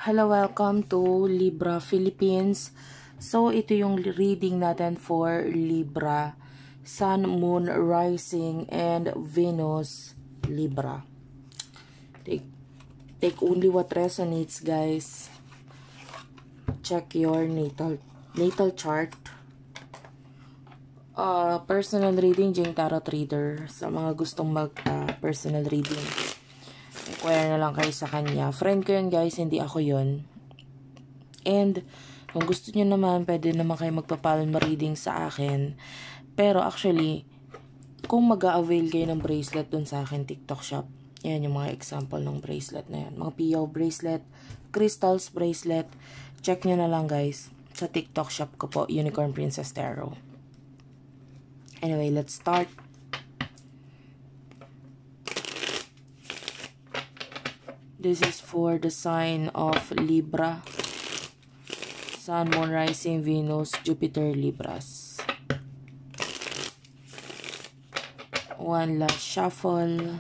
Hello, welcome to Libra Philippines. So, ito yung reading natin for Libra, Sun, Moon, Rising, and Venus, Libra. Take only what resonates, guys. Check your natal chart. Personal reading, Jing Tarot Reader. Sa mga gustong mag-personal reading, inquire na lang kayo sa kanya. Friend ko yun, guys, hindi ako yun. And kung gusto nyo naman, pwede naman kayo magpapalm reading sa akin. Pero actually, kung mag-a-avail kayo ng bracelet dun sa akin, TikTok shop, yan yung mga example ng bracelet na yan. Mga PO bracelet, crystals bracelet, check nyo na lang, guys, sa TikTok shop ko po, Unicorn Princess Tarot. Anyway, let's start. This is for the sign of Libra. Sun, Moon, Rising, Venus, Jupiter, Libras. One last shuffle.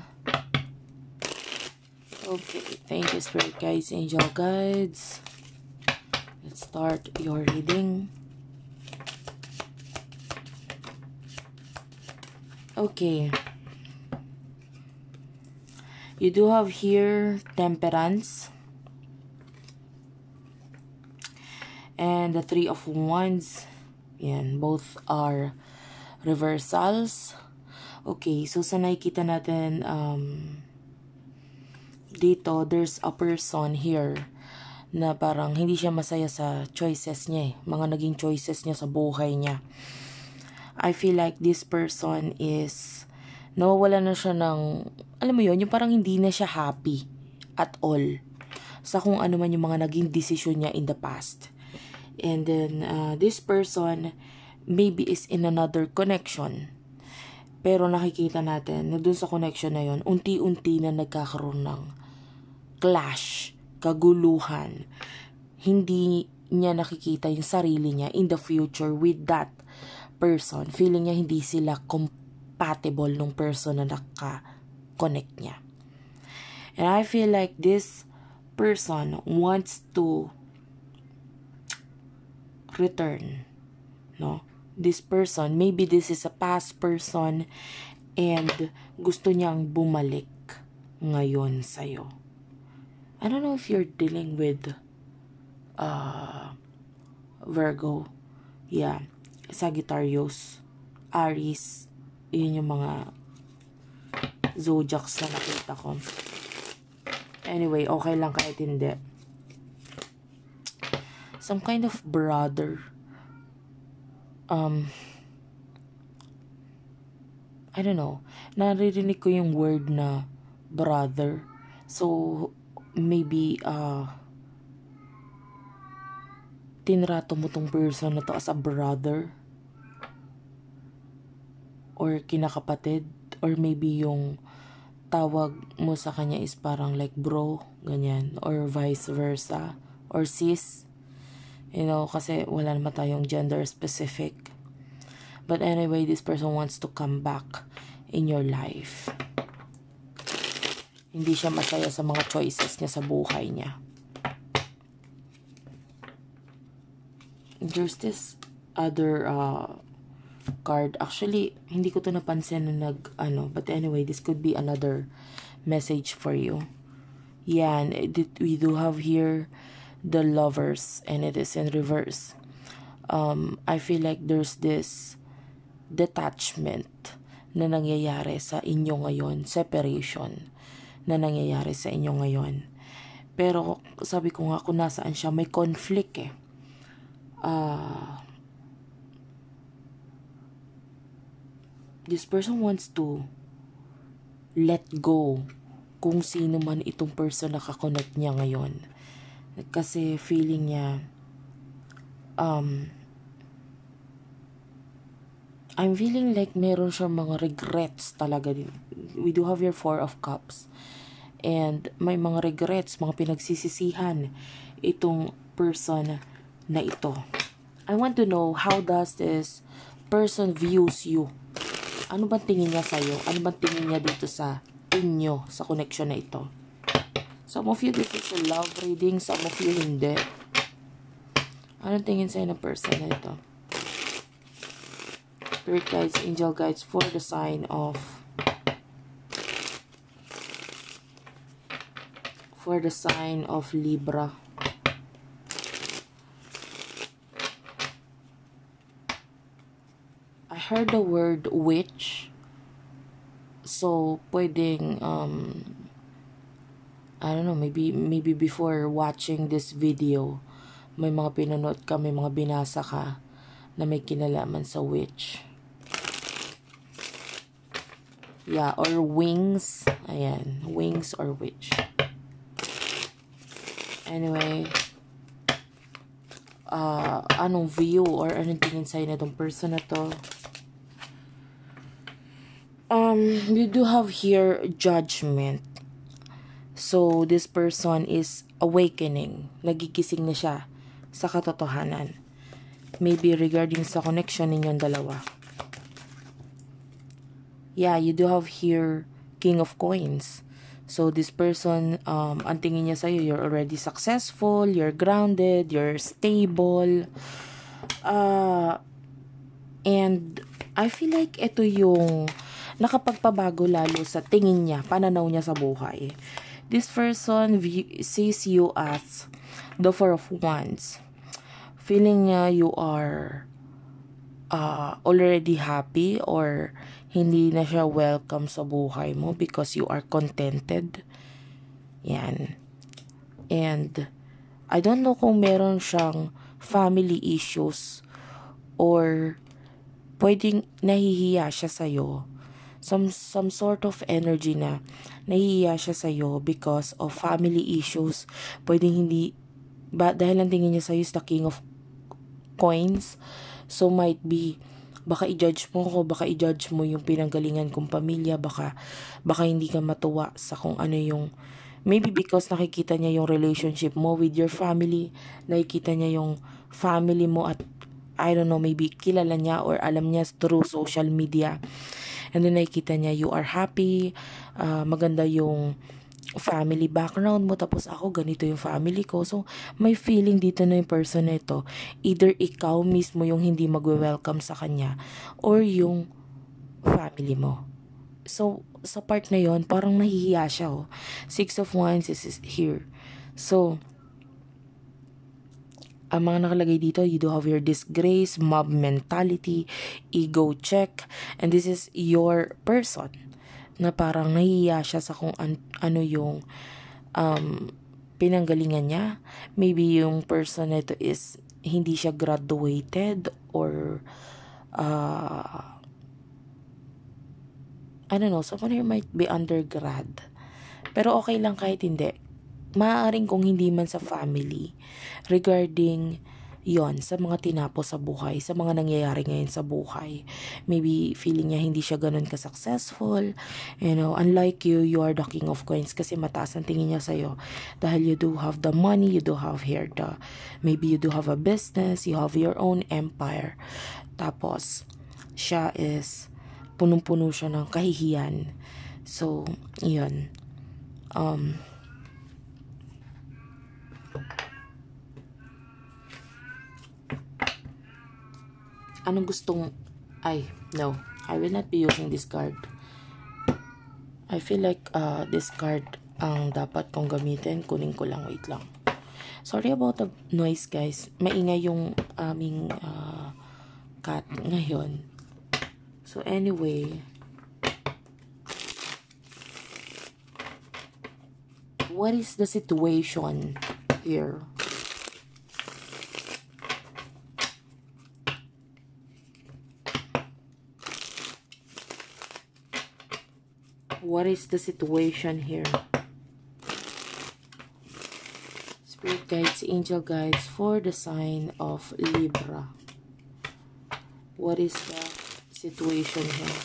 Okay, thank you, Spirit Guides, Angel Guides. Let's start your reading. Okay. You do have here Temperance. And the Three of Wands. Yan, both are reversals. Okay, so sa nakikita natin, dito, there's a person here na parang hindi siya masaya sa choices niya eh. Mga naging choices niya sa buhay niya. I feel like this person is, nawawala na siya ng, alam mo yun, yung parang hindi na siya happy at all sa kung ano man yung mga naging decision niya in the past. And then, this person maybe is in another connection. Pero nakikita natin na dun sa connection na yun, unti-unti na nagkakaroon ng clash, kaguluhan. Hindi niya nakikita yung sarili niya in the future with that person. Feeling niya hindi sila compatible nung person na naka-connect niya. And I feel like this person wants to return, no? This person, maybe this is a past person and gusto niyang bumalik ngayon sa'yo. I don't know if you're dealing with Virgo, yeah, Sagittarius, Aries, yun yung mga zodiacs na nakita ko. Anyway, okay lang kahit hindi. Some kind of brother. I don't know. Naririnig ko yung word na brother. So, maybe, tinrato mo tong person na to as a brother. Or kinakapatid. Or maybe yung tawag mo sa kanya is parang like bro, ganyan. Or vice versa. Or sis. You know, kasi wala naman tayong gender specific. But anyway, this person wants to come back in your life. Hindi siya masaya sa mga choices niya sa buhay niya. There's this other card. Actually, hindi ko to napansin na but anyway, this could be another message for you. Yan, we do have here the Lovers, and it is in reverse. I feel like there's this detachment na nangyayari sa inyo ngayon, separation na nangyayari sa inyo ngayon. Pero sabi ko nga, kung nasaan siya, may conflict eh. This person wants to let go kung sino man itong person na kakonect niya ngayon. Kasi feeling niya, I'm feeling like meron siyang mga regrets talaga. We do have your Four of Cups. And may mga regrets, mga pinagsisisihan itong person na ito. I want to know, how does this person views you? Ano bang tingin niya sa'yo? Ano bang tingin niya dito sa inyo, sa connection na ito? Some of you, this is a love reading. Some of you, hindi. Anong tingin sa'yo ng person na ito? Spirit guides, angel guides for the sign of Libra. I heard the word witch. So, pwedeng, I don't know, maybe before watching this video, may mga pinanood ka, may mga binasa ka na may kinalaman sa witch. Yeah, or wings. Ayan, wings or witch. Anyway, anong view or anong tingin sa'yo na itong person na to? You do have here judgment. So, this person is awakening. Nagigising na siya sa katotohanan. Maybe regarding sa connection ninyong dalawa. Yeah, you do have here King of Coins. So, this person, ang tingin niya sa'yo, you're already successful, you're grounded, you're stable. And, I feel like ito yung nakapagpabago lalo sa tingin niya, pananaw niya sa buhay. This person sees you as the Four of Wands. Feeling niya you are already happy or hindi na siya welcome sa buhay mo because you are contented. Yan. And I don't know kung meron siyang family issues or pwedeng nahihiya siya sa'yo. Some sort of energy na nahihiya siya sa'yo because of family issues. Pwedeng hindi, dahil ang tingin niya sa'yo is the King of Coins. So might be, baka i-judge mo ko, baka i-judge mo yung pinanggalingan kong pamilya, baka hindi ka matuwa sa kung ano yung, maybe because nakikita niya yung relationship mo with your family, nakikita niya yung family mo at I don't know, maybe kilala niya or alam niya through social media. And then nakikita niya you are happy, maganda yung family background mo, tapos ako ganito yung family ko. So may feeling dito na yung person na ito, either ikaw mismo yung hindi magwe-welcome sa kanya or yung family mo. So sa part na yon parang nahihiya siya. Six of Wands is here. So ang mga nakalagay dito, you do have your disgrace, mob mentality, ego check, and this is your person na parang nahihiya siya sa kung ano yung pinanggalingan niya. Maybe yung person na ito is hindi siya graduated or I don't know, someone here might be undergrad. Pero okay lang kahit hindi. Maaaring kung hindi man sa family, regarding yon sa mga tinapos sa buhay, sa mga nangyayari ngayon sa buhay. Maybe feeling niya hindi siya ganun ka-successful. You know, unlike you are the King of Coins kasi mataas ang tingin niya sa'yo. Dahil you do have the money, you do have here maybe you do have a business, you have your own empire. Tapos, siya is, punong-puno siya ng kahihiyan. So, yun. Anong gustong, no, I will not be using this card. I feel like this card ang dapat kong gamitin. Kunin ko lang, wait lang. Sorry about the noise guys. Maingay yung aming cat ngayon. So anyway, what is the situation here? What is the situation here? Spirit guides, angel guides for the sign of Libra. What is the situation here?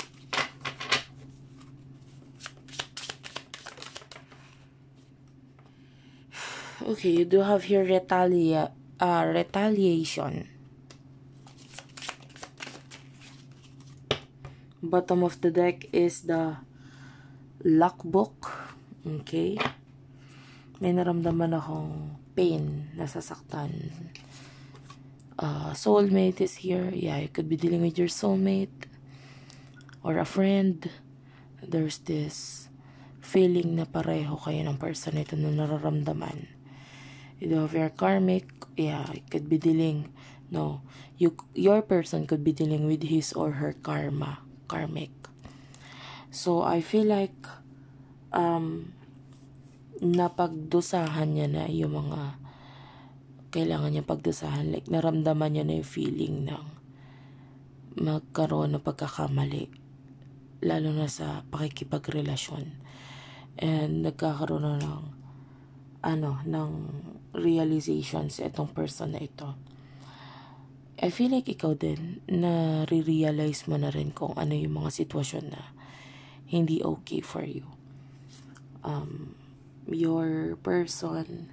Okay, you do have here retaliation. Bottom of the deck is the Luck book. Okay. may naramdaman akong pain, nasasaktan. Soulmate is here. Yeah, you could be dealing with your soulmate or a friend. There's this feeling na pareho kayo ng person ito na nararamdaman. You have your karmic. Yeah, you could be dealing. No, your person could be dealing with his or her karmic. So I feel like napagdusahan niya na yung mga kailangan niya pagdusahan. Like, naramdaman niya na yung feeling ng magkaroon ng pagkakamali. Lalo na sa pakikipagrelasyon. And nagkakaroon na ng realizations itong person na ito. I feel like ikaw din, na re-realize mo na rin kung ano yung mga sitwasyon na hindi okay for you. Your person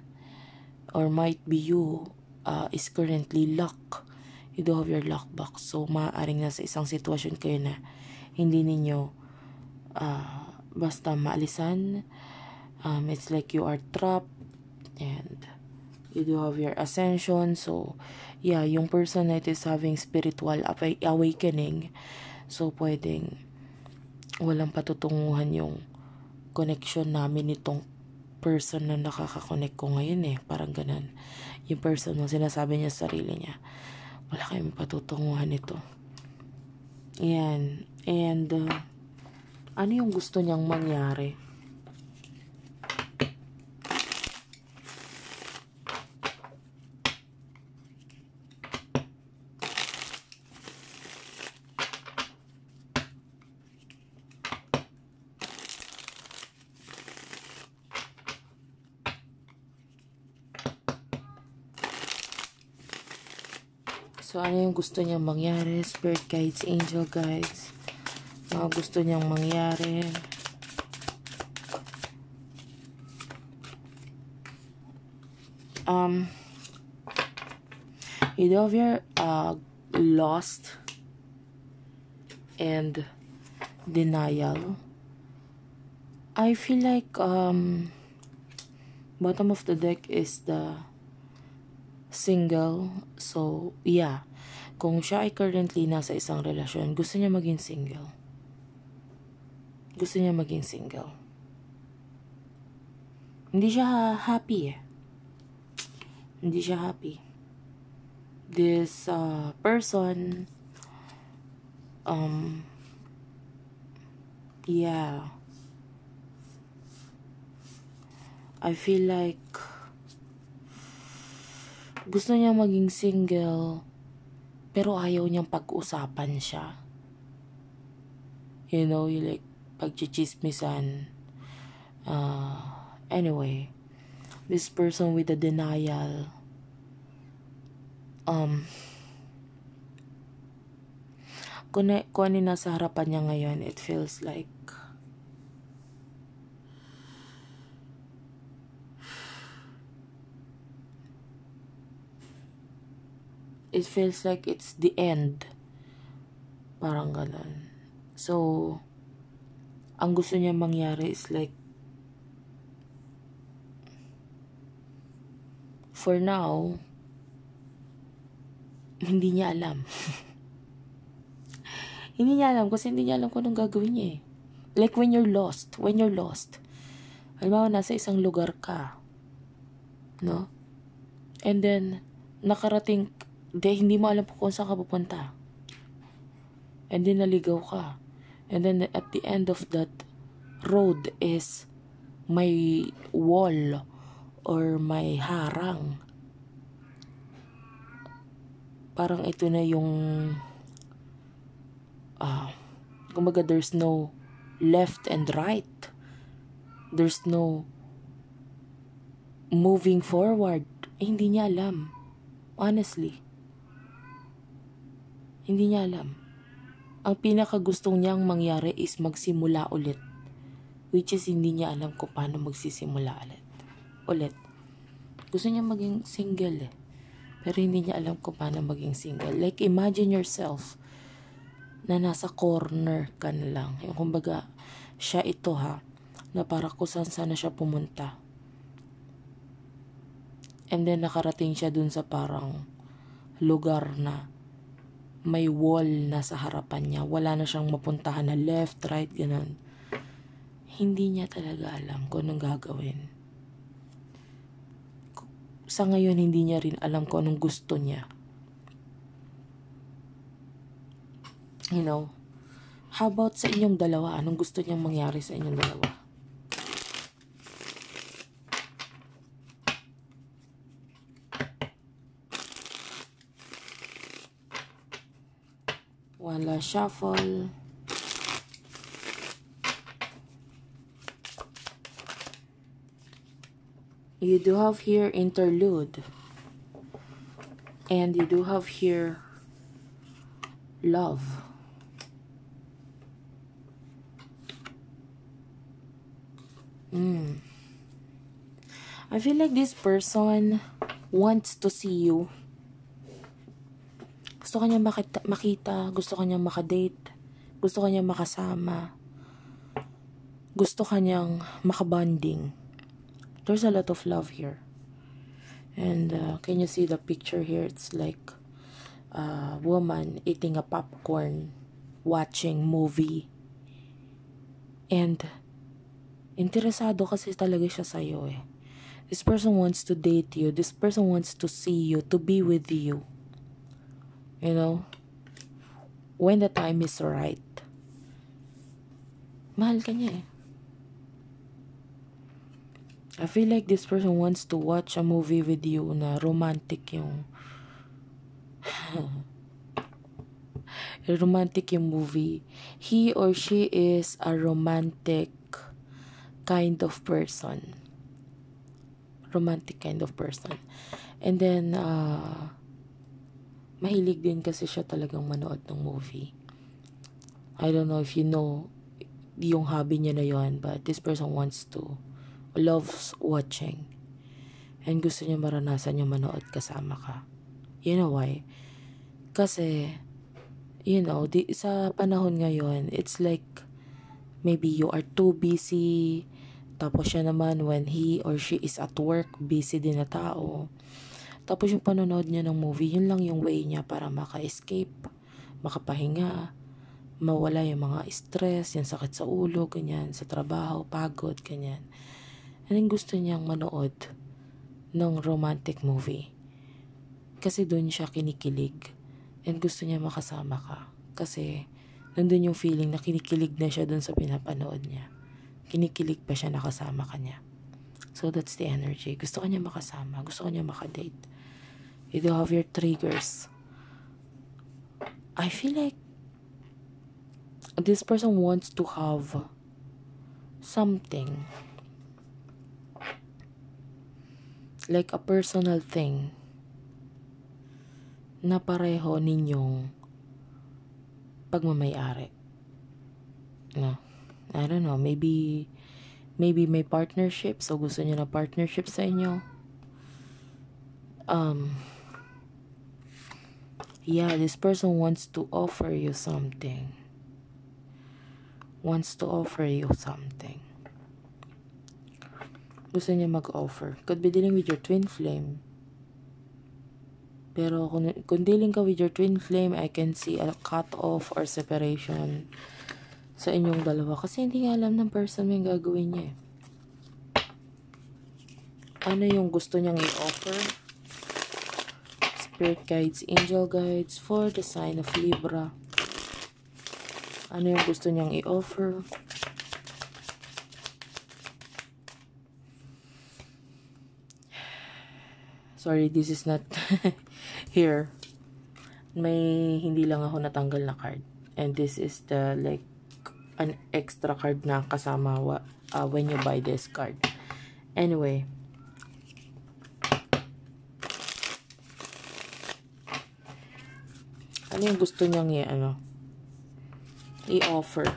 or might be you is currently locked. You do have your lockbox. So, maaaring nasa isang sitwasyon kayo na hindi ninyo basta maalisan. It's like you are trapped and you do have your ascension. So, yeah, yung person na it is having spiritual awakening. So, pwedeng walang patutunguhan yung connection namin nitong person na nakaka-connect ko ngayon parang ganun. Yung person na sinasabi niya sa sarili niya, wala kayong patutunguhan nito. Yan. And ano yung gusto niyang mangyari? So, ano yung gusto niyang mangyari? Spirit guides, angel guides. Mga gusto niyang mangyari. You know, if you're lost and denial, I feel like bottom of the deck is the single. So, yeah. Kung siya ay currently nasa isang relasyon, gusto niya maging single. Gusto niya maging single. Hindi siya happy Hindi siya happy. This person, yeah. I feel like gusto niya maging single, pero ayaw niyang pag-usapan siya. You know, you like pag-chichismisan. Anyway, this person with the denial, kung ano nasa harapan niya ngayon, it feels like it's the end. Parang ganun. So, ang gusto niya mangyari is like, for now, hindi niya alam. Hindi niya alam kasi hindi niya alam kung anong gagawin niya Like when you're lost. Halimbawa, nasa isang lugar ka. No? And then, nakarating, hindi mo alam kung saan ka pupunta. And then, naligaw ka. And then, at the end of that road is may wall or may harang. Parang ito na yung kumbaga there's no left and right. There's no moving forward. Hindi niya alam. Honestly. Hindi niya alam. Ang pinakagustong niyang mangyari is magsimula ulit. Which is hindi niya alam kung paano magsisimula ulit. Gusto niya maging single Pero hindi niya alam kung paano maging single. Like imagine yourself na nasa corner ka na lang. Yung kumbaga, siya ito na para kung saan sana siya pumunta. And then nakarating siya dun sa parang lugar na may wall na sa harapan niya. Wala na siyang mapuntahan na left, right, ganun. Hindi niya talaga alam kung anong gagawin. Sa ngayon, hindi niya rin alam kung anong gusto niya. You know, how about sa inyong dalawa? Anong gusto niyang mangyari sa inyong dalawa? One last shuffle. You do have here interlude. And you do have here love. I feel like this person wants to see you. Gusto kanya makita, gusto kanya makadate, gusto kanya makasama, gusto kanyang makabonding. There's a lot of love here. And can you see the picture here? It's like a woman eating a popcorn, watching movie. And interesado kasi talaga siya sa'yo eh. This person wants to date you. This person wants to see you, to be with you. You know? When the time is right. Mahal ka niya eh. I feel like this person wants to watch a movie with you na romantic yung romantic yung movie. He or she is a romantic kind of person. Romantic kind of person. And then, mahilig din kasi siya talagang manood ng movie. I don't know if you know yung hobby niya na yun, but this person loves watching. And gusto niya maranasan yung manood kasama ka. You know why? Kasi, you know, sa panahon ngayon, it's like, maybe you are too busy, tapos siya naman, when he or she is at work, busy din na tao. Tapos yung panonood niya ng movie, yun lang yung way niya para maka-escape, makapahinga, mawala yung mga stress, yung sakit sa ulo, ganyan, sa trabaho, pagod, ganyan. And then gusto niyang manood ng romantic movie. Kasi doon siya kinikilig. And gusto niya makasama ka. Kasi nandun yung feeling na kinikilig na siya doon sa pinapanood niya. Kinikilig pa siya nakasama ka niya. So that's the energy. Gusto ka niya makasama. Gusto ka niya makadate. You do have your triggers. I feel like this person wants to have something. Like a personal thing na pareho ninyong pagmamayari. No, I don't know, maybe may partnership, so gusto niyo na partnership sa inyo. Yeah, this person wants to offer you something. Gusto niya mag-offer. Could be dealing with your twin flame. Pero kung dealing ka with your twin flame, I can see a cut-off or separation sa inyong dalawa. Kasi hindi nga alam ng person mo yung gagawin niya eh. Ano yung gusto niyang i-offer? Spirit guides, angel guides for the sign of Libra. Ano yung gusto niyang i-offer? Sorry, this is not here. May hindi lang ako natanggal na card. And this is the like an extra card na kasama when you buy this card. Anyway. Ano yung gusto niyang i-offer?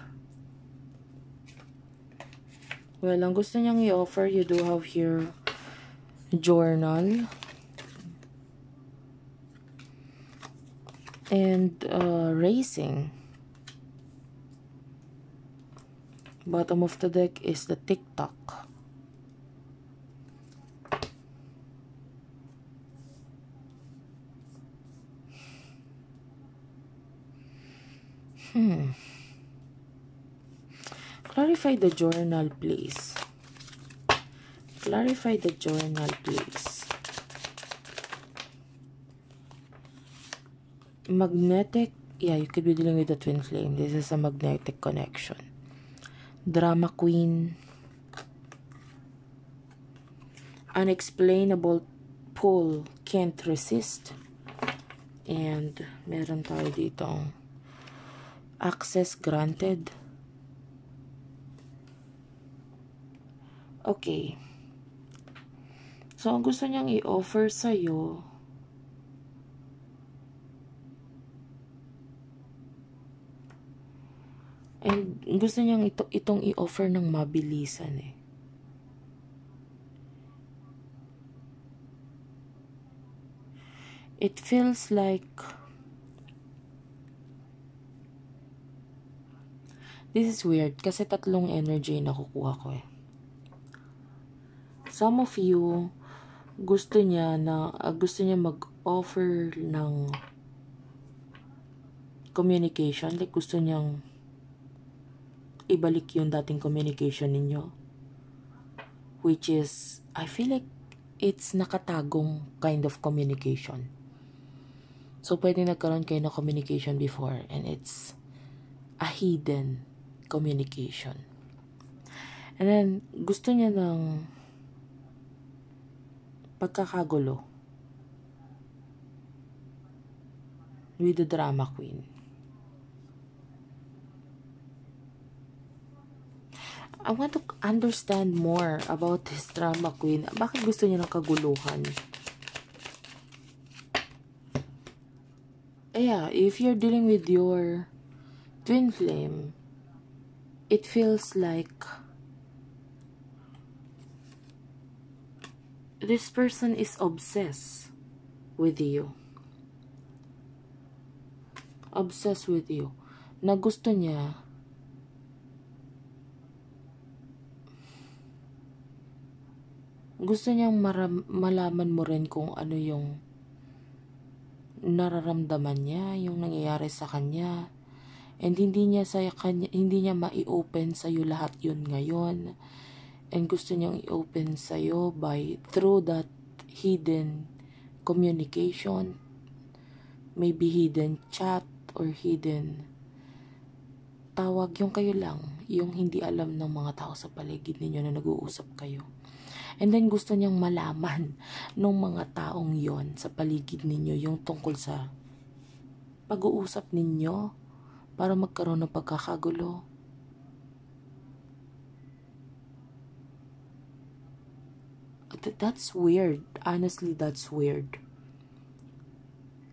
Well, ang gusto niyang i-offer, you do have here journal. And racing. Bottom of the deck is the TikTok. Clarify the journal, please. Clarify the journal, please. Magnetic. Yeah, you could be dealing with the twin flame. This is a magnetic connection. Drama queen. Unexplainable pull. Can't resist. And meron tayo ditong access granted. Okay. So, ang gusto niyang i-offer sa'yo, and gusto niyang itong i-offer ng mabilisan eh. It feels like this is weird kasi tatlong energy na nakukuha ko eh. Some of you gusto niya mag-offer ng communication, like gusto niyang ibalik yung dating communication ninyo, which is, I feel like it's nakatagong kind of communication. So pwede nagkaroon kayo ng communication before and it's a hidden communication. And then gusto niya ng pagkakagulo with the drama queen. I want to understand more about this drama queen. Bakit gusto niya ng kaguluhan? Yeah, if you're dealing with your twin flame, it feels like this person is obsessed with you. Obsessed with you. Na gusto niya niyang malaman mo rin kung ano yung nararamdaman niya, yung nangyayari sa kanya. And hindi niya mai-open sa iyo lahat yun ngayon. And gusto niyang i-open sa iyo through that hidden communication, maybe hidden chat or hidden tawag, yung kayo lang, yung hindi alam ng mga tao sa paligid ninyo na nag-uusap kayo. And then gusto niyang malaman ng mga taong yon sa paligid ninyo yung tungkol sa pag-uusap ninyo para magkaroon ng pagkakagulo. That's weird. Honestly, that's weird.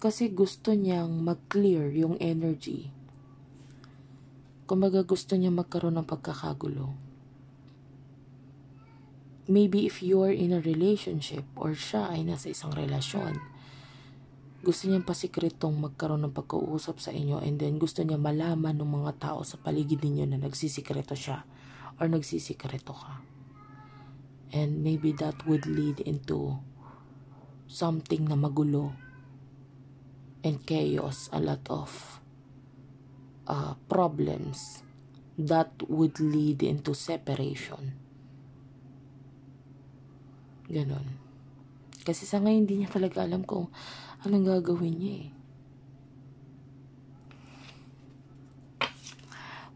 Kasi gusto niyang mag-clear yung energy. Kumbaga gusto niya magkaroon ng pagkakagulo. Maybe if you're in a relationship or siya ay nasa isang relasyon, gusto niyang pasikretong magkaroon ng pagkausap sa inyo, and then gusto niya malaman ng mga tao sa paligid ninyo na nagsisikreto siya or nagsisikreto ka. And maybe that would lead into something na magulo and chaos, a lot of problems that would lead into separation. Ganon. Kasi sa ngayon hindi niya talaga alam kung anong gagawin niya eh.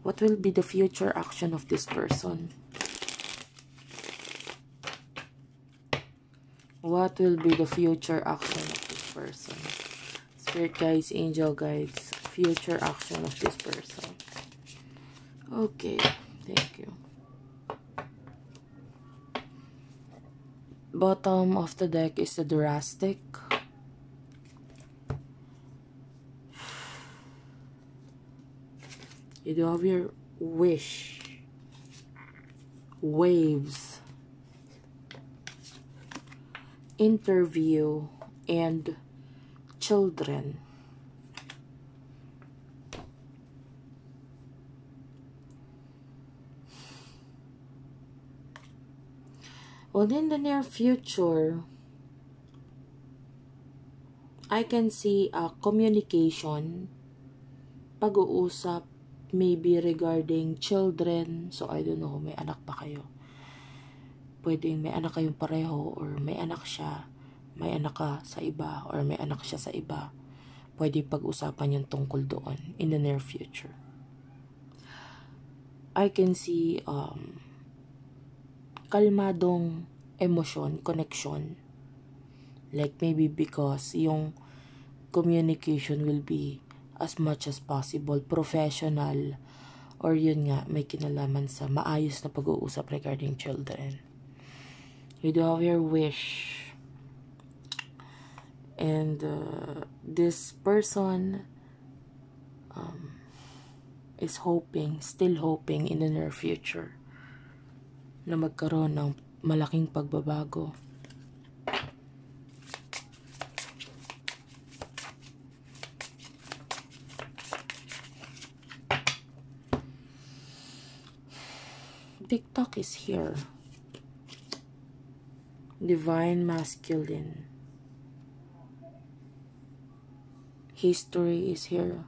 What will be the future action of this person? What will be the future action of this person? Spirit guides, angel guides, future action of this person. Okay, thank you. Bottom of the deck is the drastic. You do have your wish, waves, interview, and children. Well, in the near future, I can see a communication, pag-uusap, maybe regarding children. So, I don't know kung may anak pa kayo. Pwedeng may anak kayong pareho, or may anak siya, may anak ka sa iba, or may anak siya sa iba. Pwede pag-usapan yung tungkol doon in the near future. I can see kalmadong emosyon, connection. Like maybe because yung communication will be as much as possible professional, or yun nga, may kinalaman sa maayos na pag-uusap regarding children. You do have your wish, and this person is hoping, still hoping in the near future na magkaroon ng malaking pagbabago. TikTok is here. Divine masculine. History is here.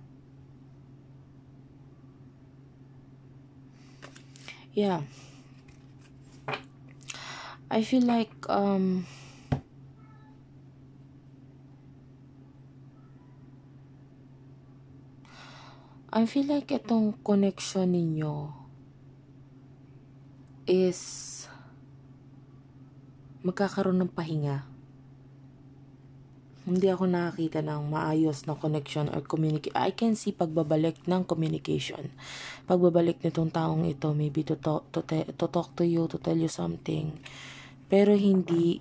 Yeah. I feel like itong connection ninyo is magkakaroon ng pahinga. Hindi ako nakakita ng maayos na connection or communication. I can see pagbabalik ng communication. Pagbabalik nitong taong ito, maybe to talk to you, to tell you something. Pero hindi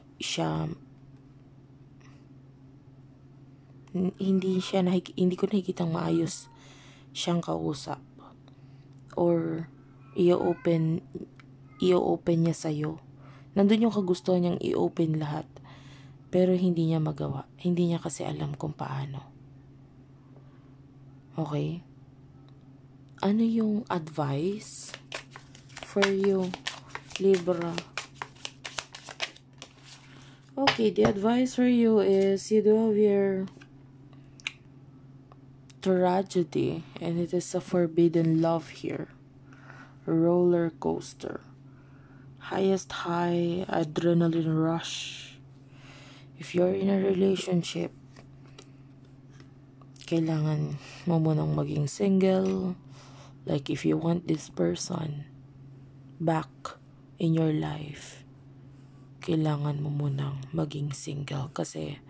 ko nakikitang maayos siyang kausap. Or i-open niya sa'yo. Nandun yung kagustuhan niyang i-open lahat. Pero hindi niya magawa. Hindi niya kasi alam kung paano. Okay? Ano yung advice for you, Libra? Okay, the advice for you is you do have your tragedy, and it is a forbidden love here. Roller coaster. Highest high, adrenaline rush. If you're in a relationship, kailangan mo munang maging single. Like if you want this person back in your life, kailangan mo munang maging single. Kasi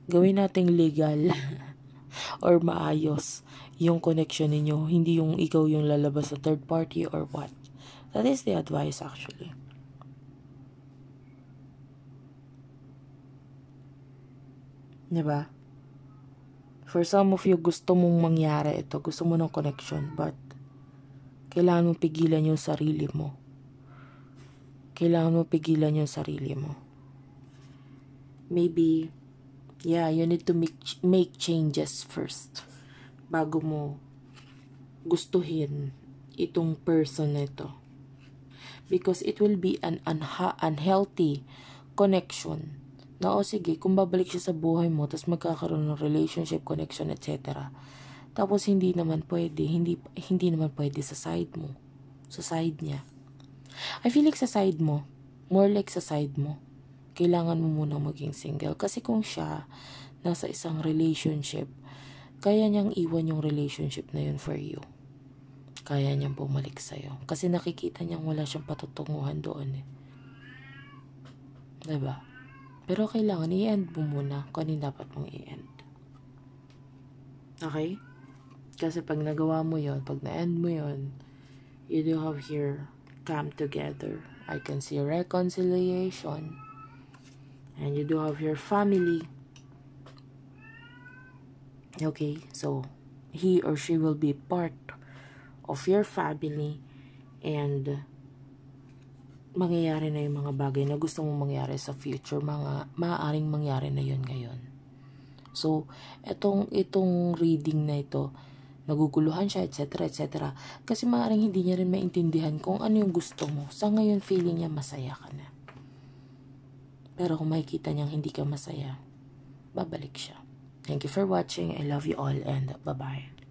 gawin nating legal or maayos yung connection ninyo. Hindi yung ikaw yung lalabas sa third party or what. That is the advice actually. Diba? For some of you, gusto mong mangyari ito. Gusto mo ng connection. But, kailangan mo pigilan yung sarili mo. Kailangan mo pigilan yung sarili mo. Maybe, yeah, you need to make changes first. Bago mo gustuhin itong person na ito. Because it will be an unhealthy connection. Na sige, kung babalik siya sa buhay mo, tapos magkakaroon ng relationship, connection, etc. Tapos hindi naman pwede sa side mo. Sa side niya. I feel like sa side mo, more like sa side mo, kailangan mo munang maging single. Kasi kung siya nasa isang relationship, kaya niyang iwan yung relationship na yun for you. Kaya niyang bumalik sa'yo. Kasi nakikita niyang wala siyang patutunguhan doon eh. Diba? Pero kailangan i-end mo muna kung ano dapat mong i-end. Okay? Kasi pag nagawa mo yon, pag na-end mo yon, you do have here come together. I can see reconciliation. And you do have your family. Okay? So, he or she will be part of your family. And mangyayari na yung mga bagay na gusto mong mangyari sa future, maaaring mangyari na yun ngayon. So, itong reading na ito, naguguluhan siya, etc., etc. Kasi maaaring hindi niya rin maintindihan kung ano yung gusto mo. Sa ngayon, feeling niya masaya ka na. Pero kung makikita niyang hindi ka masaya, babalik siya. Thank you for watching. I love you all and bye-bye.